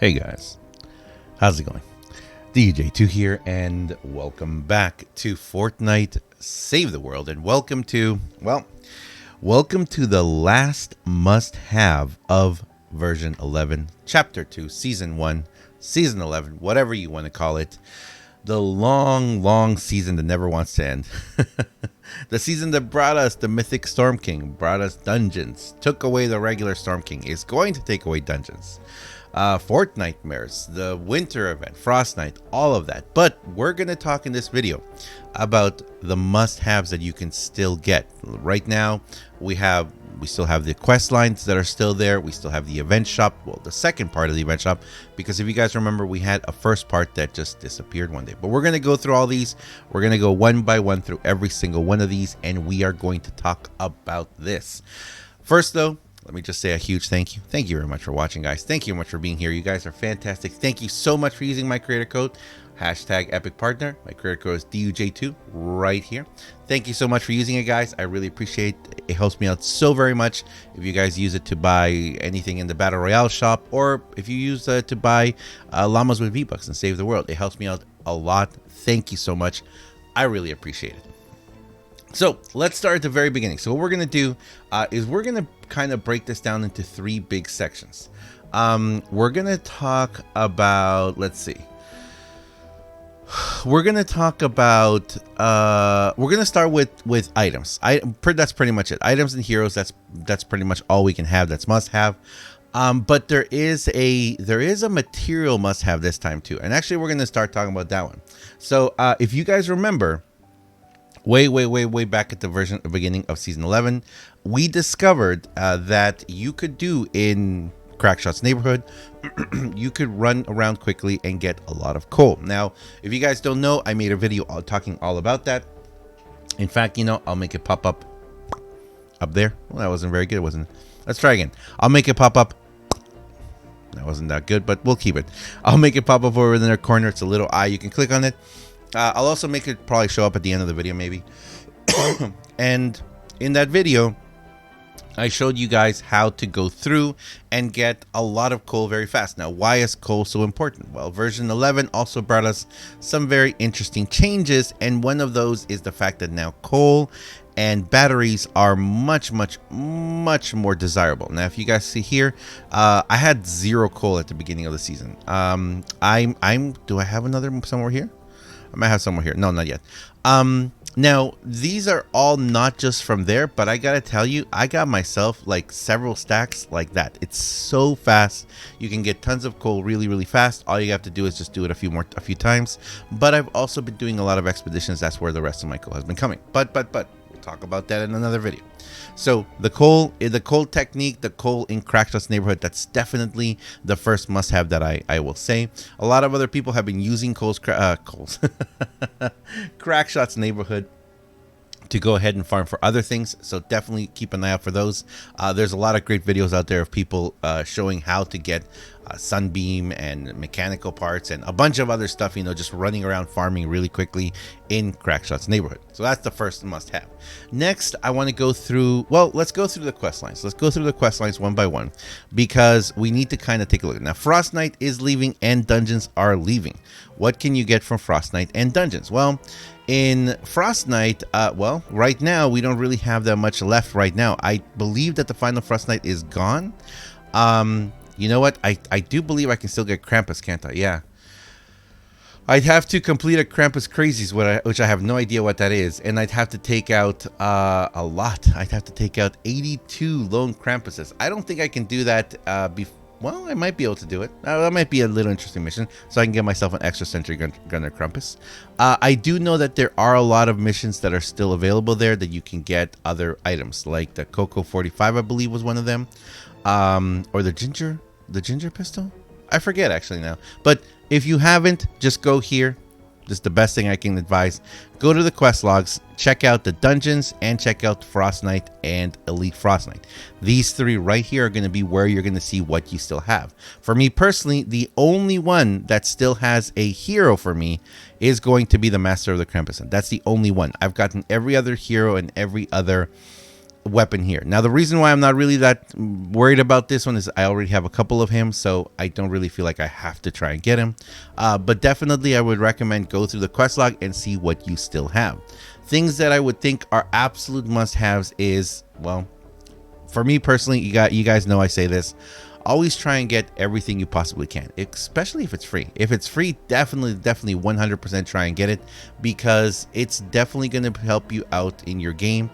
Hey guys, how's it going? DJ2 here, and welcome back to Fortnite Save the World, and welcome to the last must-have of version 11, chapter 2, season 1, season 11, whatever you want to call it. The long season that never wants to end. The season that brought us the mythic Storm King, brought us dungeons, took away the regular Storm King, is going to take away dungeons. Fortnitemares, the winter event, Frost Night, all of that. But we're going to talk in this video about the must-haves that you can still get. Right now, we still have the quest lines that are still there. We still have the event shop, well, the second part of the event shop, because if you guys remember, we had a first part that just disappeared one day. But we're going to go through all these. We're going to go one by one through every single one of these, and we are going to talk about this. First, though, let me just say a huge thank you. Thank you very much for watching, guys. Thank you very much for being here. You guys are fantastic. Thank you so much for using my creator code, #EpicPartner. My creator code is DUJ2 right here. Thank you so much for using it, guys. I really appreciate it. It helps me out so very much. If you guys use it to buy anything in the Battle Royale shop, or if you use it to buy llamas with V-Bucks and save the world, it helps me out a lot. Thank you so much. I really appreciate it. So let's start at the very beginning. So what we're going to do is we're going to kind of break this down into three big sections. We're going to talk about, let's see. We're going to talk about, we're going to start with items. That's pretty much it. Items and heroes, that's pretty much all we can have. That's must have. But there is a material must have this time too. And actually we're going to start talking about that one. So if you guys remember, way back at the beginning of season 11, we discovered that you could do in Crackshot's neighborhood, you could run around quickly and get a lot of coal. Now, if you guys don't know, I made a video talking all about that. In fact, I'll make it pop up there. Well, that wasn't very good, wasn't it? Let's try again. I'll make it pop up. That wasn't that good, but we'll keep it. I'll make it pop up over in the corner. It's a little eye. You can click on it. I'll also make it probably show up at the end of the video, maybe. And in that video, I showed you guys how to go through and get a lot of coal very fast. Now, why is coal so important? Well, version 11 also brought us some very interesting changes, and one of those is the fact that now coal and batteries are much more desirable. Now, if you guys see here, I had 0 coal at the beginning of the season. Do I have another somewhere here? I might have somewhere here. No, not yet. Now, these are all not just from there, but I gotta tell you, I got myself like several stacks like that. It's so fast. You can get tons of coal really fast. All you have to do is just do it a few times. But I've also been doing a lot of expeditions. That's where the rest of my coal has been coming. But we'll talk about that in another video. So the coal technique, the coal in Crackshot's neighborhood, that's definitely the first must-have that I will say. A lot of other people have been using Crackshot's neighborhood to go ahead and farm for other things, so definitely keep an eye out for those. There's a lot of great videos out there of people showing how to get sunbeam and mechanical parts and a bunch of other stuff, just running around farming really quickly in Crackshot's neighborhood. So that's the first must-have. Next, I want to go through, let's go through the quest lines. Let's go through the quest lines one by one, because we need to kind of take a look. Now, Frost Night is leaving and dungeons are leaving. What can you get from Frost Night and dungeons? Well, in Frost Night, right now, we don't really have that much left right now. I believe that the final Frost Night is gone. You know what? I do believe I can still get Krampus, can't I? Yeah. I'd have to complete a Krampus Crazies, which I have no idea what that is. And I'd have to take out a lot. I'd have to take out 82 lone Krampuses. I don't think I can do that well, I might be able to do it. That might be a little interesting mission, so I can get myself an extra Sentry Gunner Krampus. I do know that there are a lot of missions that are still available there that you can get other items, like the Coco 45, I believe was one of them. Or the ginger pistol? I forget actually now. But if you haven't, just go here. This is the best thing I can advise. Go to the quest logs, check out the dungeons, and check out Frost Night and Elite Frost Night. These three right here are going to be where you're going to see what you still have. For me personally, the only one that still has a hero for me is going to be the Master of the Krampus. That's the only one. I've gotten every other hero and every other weapon here. Now, the reason why I'm not really that worried about this one is I already have a couple of him, so I don't really feel like I have to try and get him. But definitely I would recommend go through the quest log and see what you still have. Things that I would think are absolute must-haves is, well, for me personally, you guys know I say this, always try and get everything you possibly can, especially if it's free. If it's free, definitely 100% try and get it, because it's definitely going to help you out in your game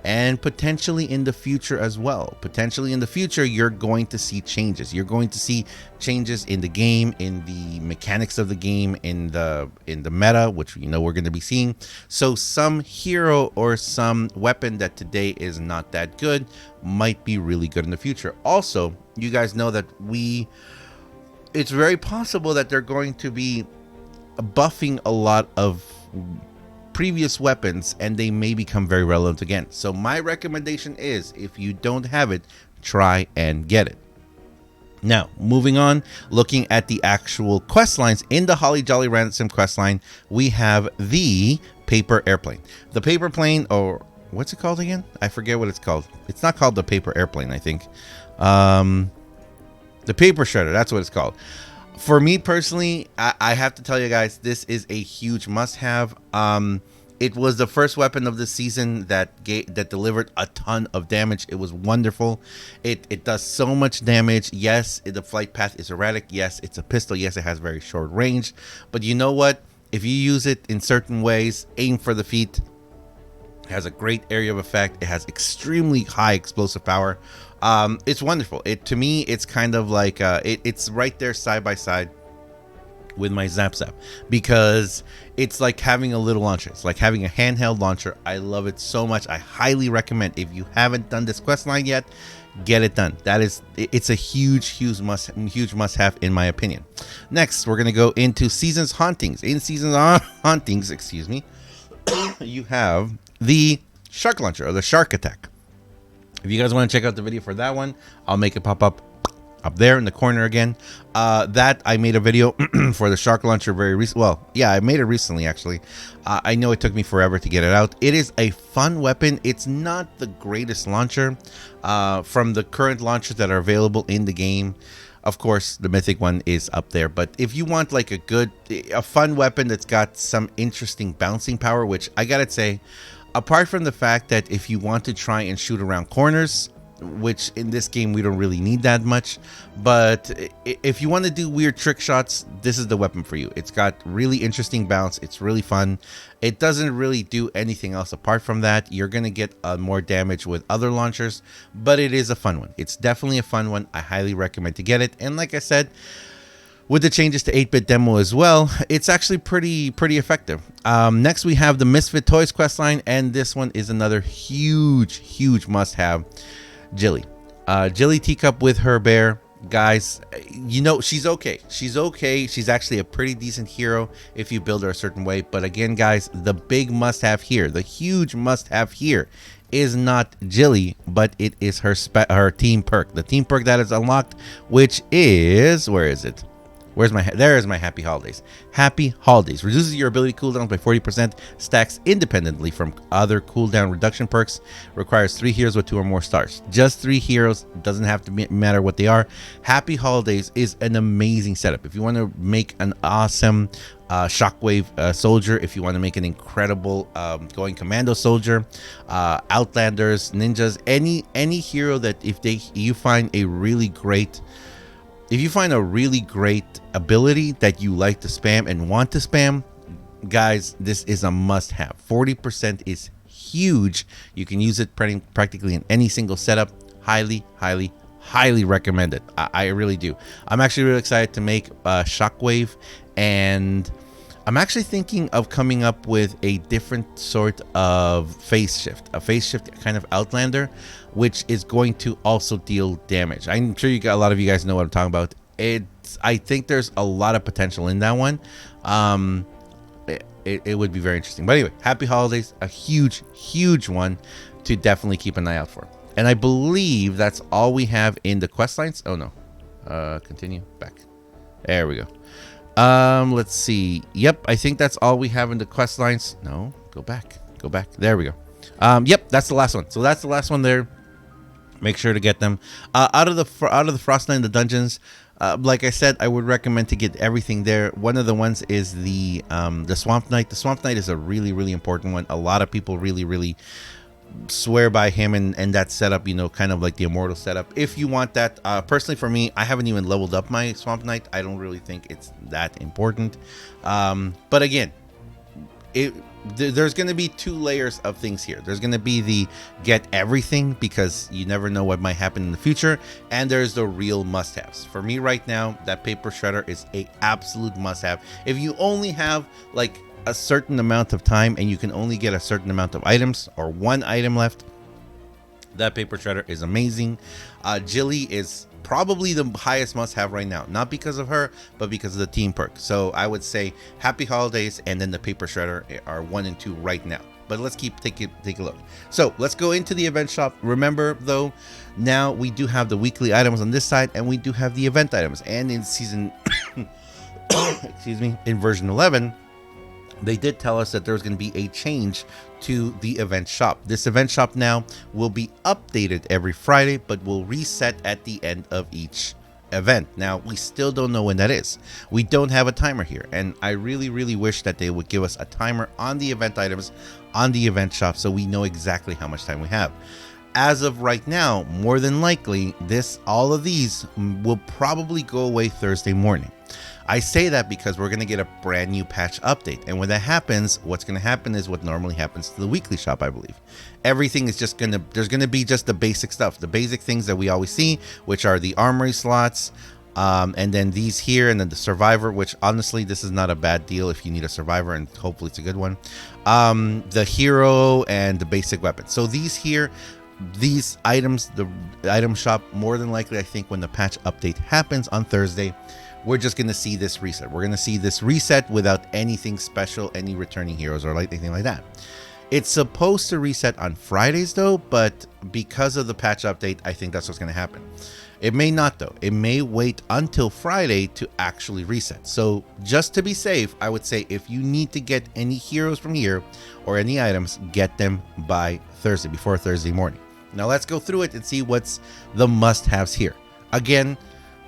and potentially in the future as well. Potentially in the future, you're going to see changes. You're going to see changes in the game, in the mechanics of the game, in the meta, which you know we're going to be seeing. So some hero or some weapon that today is not that good might be really good in the future. Also, you guys know that it's very possible that they're going to be buffing a lot of previous weapons, and they may become very relevant again. So my recommendation is, if you don't have it, try and get it. Now, moving on, looking at the actual quest lines in the Holly Jolly Ransom quest line, we have the paper airplane. The paper plane, or what's it called again? I forget what it's called. It's not called the paper airplane, I think. The paper shredder, that's what it's called. For me personally, I have to tell you guys, this is a huge must-have. It was the first weapon of the season that delivered a ton of damage. It was wonderful. It does so much damage. Yes, the flight path is erratic. Yes, it's a pistol. Yes, it has very short range. But you know what? If you use it in certain ways, aim for the feet. It has a great area of effect. It has extremely high explosive power. It's wonderful. To me, it's kind of like it's right there side by side with my Zap, because it's like having a little launcher. It's like having a handheld launcher. I love it so much. I highly recommend, if you haven't done this quest line yet, get it done. It's a huge must have in my opinion. Next, we're gonna go into Seasons Hauntings. In Seasons Hauntings, excuse me, you have the Shark Launcher, or the Shark Attack. If you guys want to check out the video for that one, I'll make it pop up there in the corner again. That I made a video for the Shark Launcher very recently. Well, yeah, I made it recently actually. I know it took me forever to get it out. It is a fun weapon. It's not the greatest launcher from the current launchers that are available in the game. Of course, the mythic one is up there, but if you want like a fun weapon that's got some interesting bouncing power, which I gotta say, apart from the fact that if you want to try and shoot around corners, which in this game we don't really need that much, but if you want to do weird trick shots, this is the weapon for you. It's got really interesting bounce. It's really fun. It doesn't really do anything else apart from that. You're gonna get more damage with other launchers, but it is a fun one. It's definitely a fun one. I highly recommend to get it. And like I said, with the changes to 8-bit demo as well, it's actually pretty effective. Next, we have the Misfit Toys questline, and this one is another huge must-have. Jilly. Jilly Teacup with her bear. Guys, you know, she's okay. She's actually a pretty decent hero if you build her a certain way. But again, guys, the big must-have here, the huge must-have here is not Jilly, but it is her team perk. The team perk that is unlocked, which is, where is it? There is my Happy Holidays. Happy Holidays reduces your ability cooldowns by 40%, stacks independently from other cooldown reduction perks, requires 3 heroes with 2 or more stars. Just 3 heroes, doesn't have to matter what they are. Happy Holidays is an amazing setup. If you want to make an awesome Shockwave soldier, if you want to make an incredible going commando soldier, Outlanders, ninjas, any hero that if you find a really great ability that you like to spam and want to spam, guys, this is a must-have. 40% is huge. You can use it practically in any single setup. Highly recommend it. I really do. I'm actually really excited to make Shockwave, and I'm actually thinking of coming up with a different sort of phase shift, a phase shift kind of Outlander, which is going to also deal damage. I'm sure a lot of you guys know what I'm talking about. I think there's a lot of potential in that one. It would be very interesting. But anyway, Happy Holidays, a huge one to definitely keep an eye out for. And I believe that's all we have in the quest lines. Oh no, continue back. There we go. Let's see. Yep, I think that's all we have in the quest lines. No, go back. There we go. Yep, that's the last one. So that's the last one there. Make sure to get them out of the Frost Knight, the dungeons. Like I said, I would recommend to get everything there. One of the ones is the Swamp Knight. The Swamp Knight is a really, really important one. A lot of people really, really swear by him and that setup, you know, kind of like the immortal setup. If you want that, personally for me, I haven't even leveled up my Swamp Knight. I don't really think it's that important. But again, there's going to be 2 layers of things here. There's going to be the get everything, because you never know what might happen in the future, and there's the real must-haves. For me right now, that paper shredder is a absolute must-have. If you only have like a certain amount of time and you can only get a certain amount of items or 1 item left, that paper shredder is amazing. Jilly is probably the highest must-have right now, not because of her, but because of the team perk. So I would say Happy Holidays and then the paper shredder are 1 and 2 right now. But let's take a look. So let's go into the event shop. Remember though, now we do have the weekly items on this side, and we do have the event items. And in season excuse me, in version 11, they did tell us that there's going to be a change to the event shop. This event shop now will be updated every Friday, but will reset at the end of each event. Now, we still don't know when that is. We don't have a timer here, and I really, really wish that they would give us a timer on the event items on the event shop so we know exactly how much time we have. As of right now, more than likely, all of these will probably go away Thursday morning. I say that because we're going to get a brand new patch update. And when that happens, what's going to happen is what normally happens to the weekly shop, I believe. Everything is just there's going to be just the basic stuff, the basic things that we always see, which are the armory slots, and then these here, and then the survivor, which honestly, this is not a bad deal if you need a survivor, and hopefully it's a good one. The hero and the basic weapon. So these items, the item shop, more than likely, I think when the patch update happens on Thursday, we're just going to see this reset. We're going to see this reset without anything special, any returning heroes or like anything like that. It's supposed to reset on Fridays though, but because of the patch update, I think that's what's going to happen. It may not though. It may wait until Friday to actually reset. So just to be safe, I would say if you need to get any heroes from here or any items, get them by Thursday, before Thursday morning. Now let's go through it and see what's the must-haves here. Again,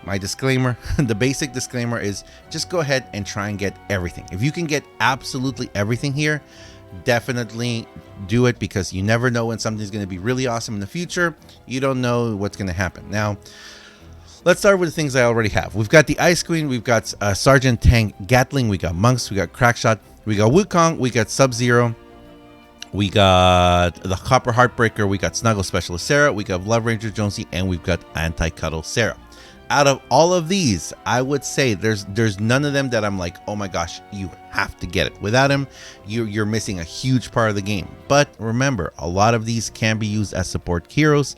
my disclaimer, the basic disclaimer is just go ahead and try and get everything. If you can get absolutely everything here, definitely do it, because you never know when something's going to be really awesome in the future. You don't know what's going to happen. Now, let's start with the things I already have. We've got the Ice Queen, we've got Sergeant Tank Gatling, we got Monks, we got Crackshot, we got Wukong, we got Sub-Zero, we got the Copper Heartbreaker, we got Snuggle Specialist Sarah, we got Love Ranger Jonesy, and we've got Anti-Cuddle Sarah. Out of all of these, I would say there's none of them that I'm like, oh my gosh, you have to get it. Without him, you're missing a huge part of the game. But remember, a lot of these can be used as support heroes,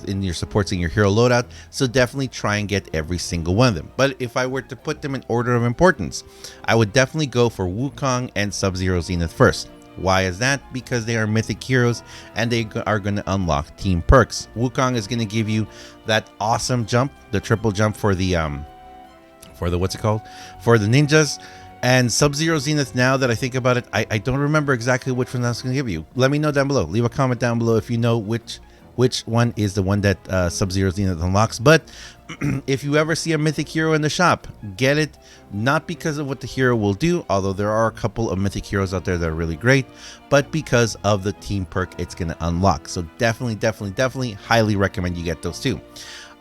in your supports in your hero loadout. So definitely try and get every single one of them. But if I were to put them in order of importance, I would definitely go for Wukong and Sub-Zero Zenith first. Why is that? Because they are mythic heroes and they are going to unlock team perks. Wukong is going to give you that awesome jump, the triple jump for the what's it called? For the ninjas. And Sub-Zero Zenith, now that I think about it, I don't remember exactly which one that's going to give you. Let me know down below. Leave a comment down below if you know which one is the one that Sub-Zero Zenith unlocks. But if you ever see a mythic hero in the shop, get it, not because of what the hero will do, although there are a couple of mythic heroes out there that are really great, but because of the team perk it's going to unlock. So definitely highly recommend you get those two.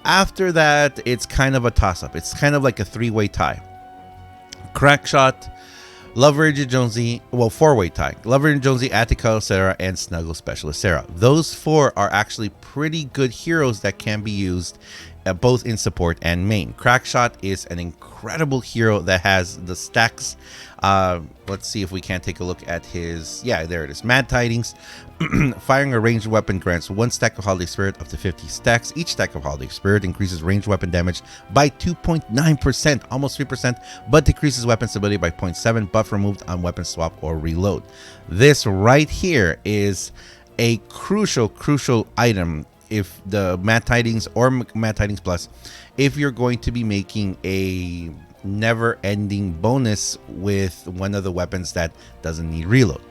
After that, it's kind of a toss-up. It's kind of like a 3-way tie. Crackshot, Love Ranger Jonesy, well, 4-way tie. Love Ranger Jonesy, Anti-Cuddle Sarah, and Snuggle Specialist Sarah. Those 4 are actually pretty good heroes that can be used both in support and main. Crackshot is an incredible hero that has the stacks. Let's see if we can take a look at his, yeah, there it is. Mad Tidings. Firing a ranged weapon grants 1 stack of Holiday Spirit up to 50 stacks. Each stack of Holiday Spirit increases ranged weapon damage by 2.9%, almost 3%, but decreases weapon stability by 0.7, buff removed on weapon swap or reload. This right here is a crucial item if the Mad Tidings or Mad Tidings Plus, if you're going to be making a never-ending bonus with one of the weapons that doesn't need reload.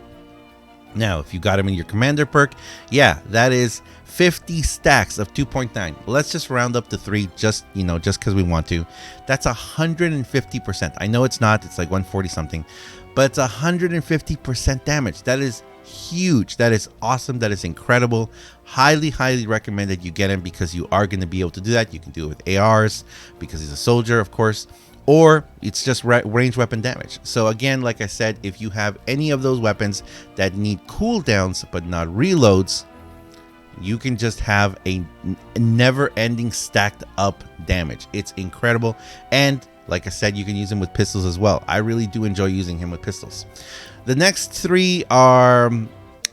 Now, if you got him in your commander perk, yeah, that is 50 stacks of 2.9. Let's just round up to 3, just because we want to. That's 150%. I know it's not, it's like 140 something, but it's 150% damage. That is huge. That is awesome. That is incredible. Highly recommend that you get him, because you are going to be able to do that. You can do it with ARs because he's a soldier, of course, or it's just range weapon damage. So again, like I said, if you have any of those weapons that need cooldowns but not reloads, you can just have a never-ending stacked up damage. It's incredible. And like I said, you can use him with pistols as well. I really do enjoy using him with pistols. The next 3 are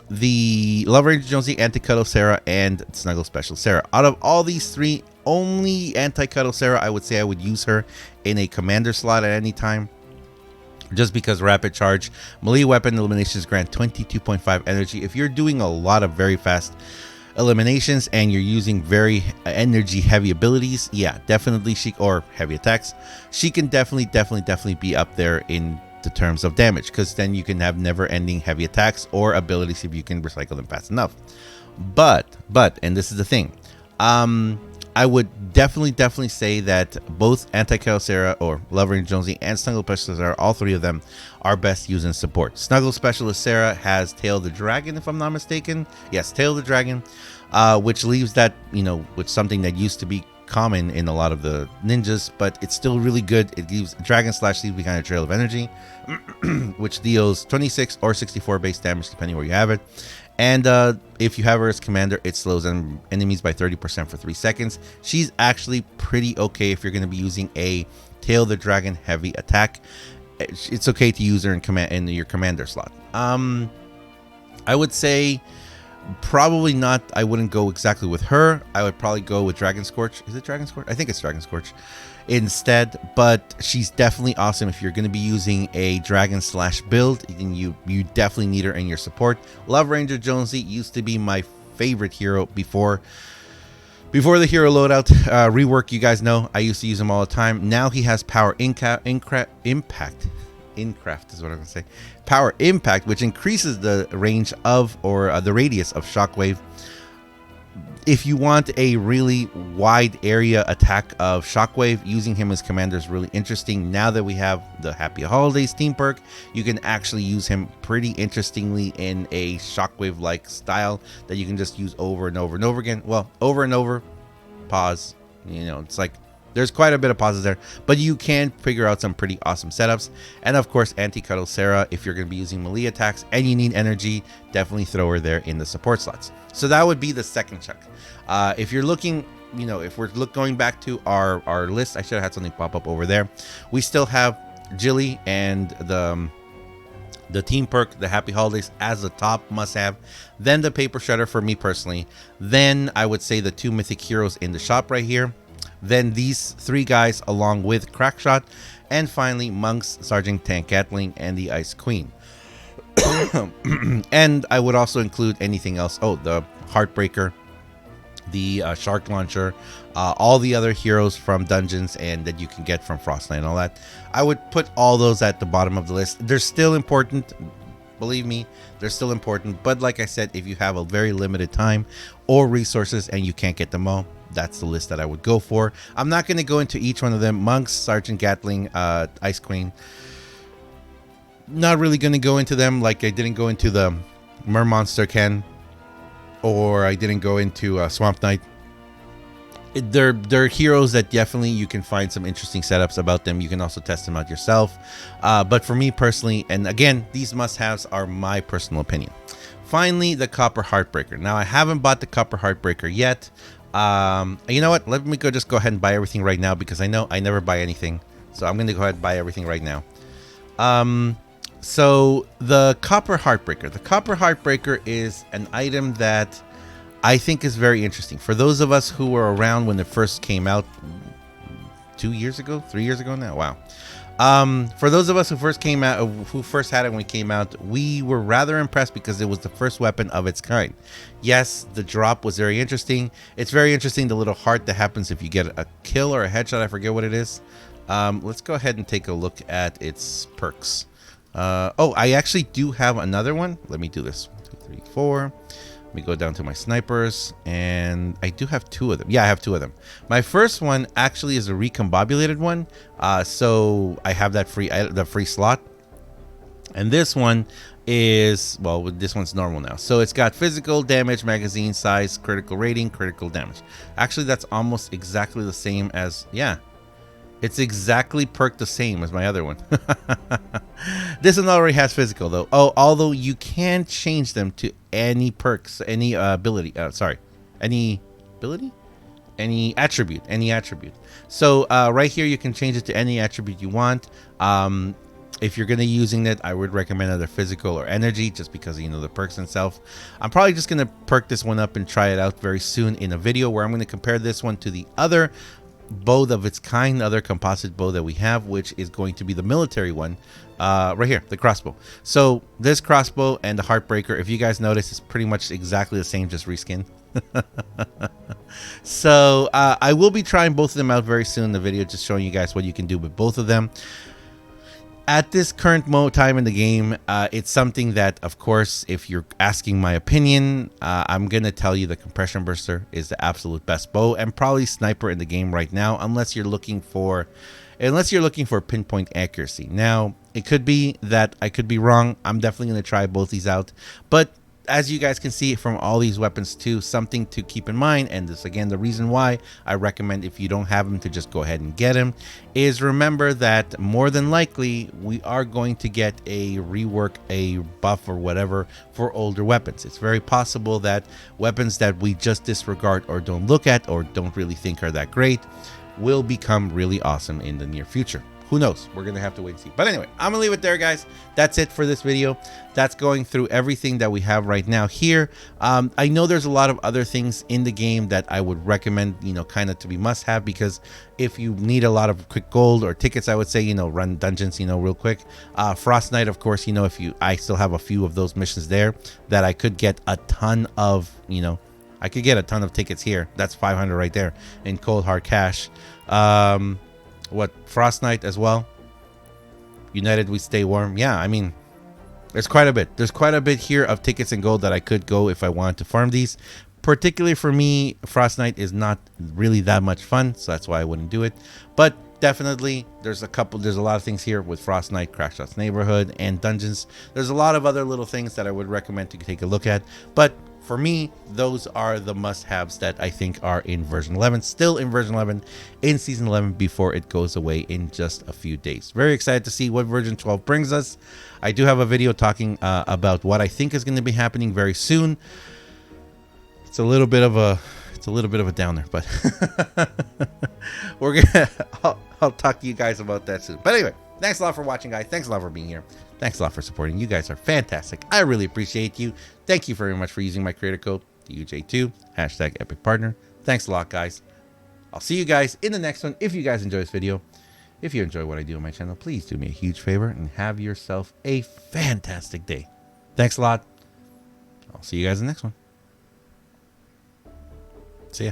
the Love Ranger Jonesy, Anti-Cuddle Sarah, and Snuggle Special Sarah. Out of all these 3, only Anti-Cuddle Sarah, I would say I would use her in a commander slot at any time, just because rapid charge melee weapon eliminations grant 22.5 energy. If you're doing a lot of very fast eliminations and you're using very energy heavy abilities, yeah, definitely or heavy attacks, she can definitely be up there in the terms of damage, because then you can have never ending heavy attacks or abilities if you can recycle them fast enough. But and this is the thing, I would definitely say that both Anti-Cuddle Sarah or Love Ranger Jonesy and Snuggle Specialist Sarah, all 3 of them are best used in support. Snuggle Specialist Sarah has Tail the Dragon, if I'm not mistaken. Yes, Tail the Dragon, which leaves that, with something that used to be common in a lot of the ninjas, but it's still really good. It gives Dragon Slash leaves behind a trail of energy, which deals 26 or 64 base damage depending where you have it. And if you have her as commander, it slows enemies by 30% for 3 seconds. She's actually pretty okay if you're going to be using a Tail the Dragon heavy attack. It's okay to use her in your commander slot. I would say probably not. I wouldn't go exactly with her. I would probably go with Dragon Scorch. Is it Dragon Scorch? I think it's Dragon Scorch instead, but she's definitely awesome if you're going to be using a Dragon Slash build. And you definitely need her in your support. Love Ranger Jonesy used to be my favorite hero before the hero loadout rework. You guys know I used to use him all the time. Now he has power impact is what I'm gonna say. Power impact, which increases the range of, or the radius of, shockwave. If you want a really wide area attack of shockwave, using him as commander is really interesting. Now that we have the Happy Holidays team perk, you can actually use him pretty interestingly in a shockwave like style that you can just use over and over and over again. Well, over and over, pause, it's like there's quite a bit of pauses there, but you can figure out some pretty awesome setups. And of course, Anti-Cuddle Sarah, if you're going to be using melee attacks and you need energy, definitely throw her there in the support slots. So that would be the second chunk. If you're looking, if we're going back to our list, I should have had something pop up over there. We still have Jilly and the team perk, the Happy Holidays, as the top must-have. Then the Paper Shredder for me personally. Then I would say the 2 mythic heroes in the shop right here. Then these 3 guys along with Crackshot, and finally Monks, Sergeant Tank Gatling, and the Ice Queen. And I would also include anything else. Oh, the Heartbreaker, the Shark Launcher, all the other heroes from dungeons and that you can get from Frostnight and all that. I would put all those at the bottom of the list. They're still important. Believe me, they're still important. But like I said, if you have a very limited time or resources and you can't get them all, that's the list that I would go for. I'm not going to go into each one of them. Monks, Sergeant Gatling, Ice Queen. Not really going to go into them like I didn't go into the Mermonster Ken, or I didn't go into Swamp Knight. They're heroes that definitely you can find some interesting setups about them. You can also test them out yourself. But for me personally, and again, these must-haves are my personal opinion. Finally, the Copper Heartbreaker. Now, I haven't bought the Copper Heartbreaker yet. You know what? Let me just go ahead and buy everything right now, because I know I never buy anything. So I'm going to go ahead and buy everything right now. So the Copper Heartbreaker. The Copper Heartbreaker is an item that I think is very interesting. For those of us who were around when it first came out 2 years ago, 3 years ago now. Wow. For those of us who first had it when it came out, we were rather impressed because it was the first weapon of its kind. Yes, the drop was very interesting. It's very interesting, the little heart that happens if you get a kill or a headshot. I forget what it is. Let's go ahead and take a look at its perks. Oh, I actually do have another one. Let me do this. 2, 3, 4. Let me go down to my snipers, and I do have 2 of them. Yeah, I have 2 of them. My first one actually is a recombobulated one, so I have that free slot. And this one is, well, this one's normal now. So it's got physical damage, magazine size, critical rating, critical damage. Actually, that's almost exactly the same as, yeah. It's exactly perked the same as my other one. This one already has physical though. Oh, although you can change them to any perks, any ability. Any ability, any attribute. So right here you can change it to any attribute you want. If you're gonna using it, I would recommend either physical or energy, just because you know the perks itself. I'm probably just gonna perk this one up and try it out very soon in a video where I'm gonna compare this one to the other bow of its kind, other composite bow that we have, which is going to be the military one, right here, the crossbow. So this crossbow and the heartbreaker, if you guys notice, it's pretty much exactly the same, just reskin. So I will be trying both of them out very soon in the video, just showing you guys what you can do with both of them. At this current time in the game, it's something that, of course, if you're asking my opinion, I'm going to tell you the compression burster is the absolute best bow and probably sniper in the game right now, unless you're looking for pinpoint accuracy. Now, it could be that I could be wrong. I'm definitely going to try both these out, but as you guys can see from all these weapons too, something to keep in mind, and this again, the reason why I recommend if you don't have them to just go ahead and get them, is remember that more than likely we are going to get a rework, a buff or whatever for older weapons. It's very possible that weapons that we just disregard or don't look at or don't really think are that great will become really awesome in the near future. Who knows? We're going to have to wait and see. But anyway, I'm going to leave it there, guys. That's it for this video. That's going through everything that we have right now here. I know there's a lot of other things in the game that I would recommend, you know, kind of to be must have, because if you need a lot of quick gold or tickets, I would say, you know, run dungeons, you know, real quick. Frost Knight, of course, you know, I still have a few of those missions there that I could get a ton of, you know, I could get a ton of tickets here. That's 500 right there in cold hard cash. What, Frost Knight as well, United We Stay Warm. Yeah, I mean, there's quite a bit here of tickets and gold that I could go if I wanted to farm these. Particularly for me, Frost Knight is not really that much fun, so that's why I wouldn't do it. But definitely there's a lot of things here with Frost Knight, Crackshot's Neighborhood, and dungeons. There's a lot of other little things that I would recommend to take a look at, but for me, those are the must-haves that I think are in version 11, still in version 11, in season 11, before it goes away in just a few days. Very excited to see what version 12 brings us. I do have a video talking about what I think is going to be happening very soon. It's a little bit of a downer, but I'll talk to you guys about that soon. But anyway, thanks a lot for watching, guys. Thanks a lot for being here. Thanks a lot for supporting. You guys are fantastic. I really appreciate you. Thank you very much for using my creator code, DUJ2, #EpicPartner. Thanks a lot, guys. I'll see you guys in the next one. If you guys enjoy this video, if you enjoy what I do on my channel, please do me a huge favor and have yourself a fantastic day. Thanks a lot. I'll see you guys in the next one. See ya.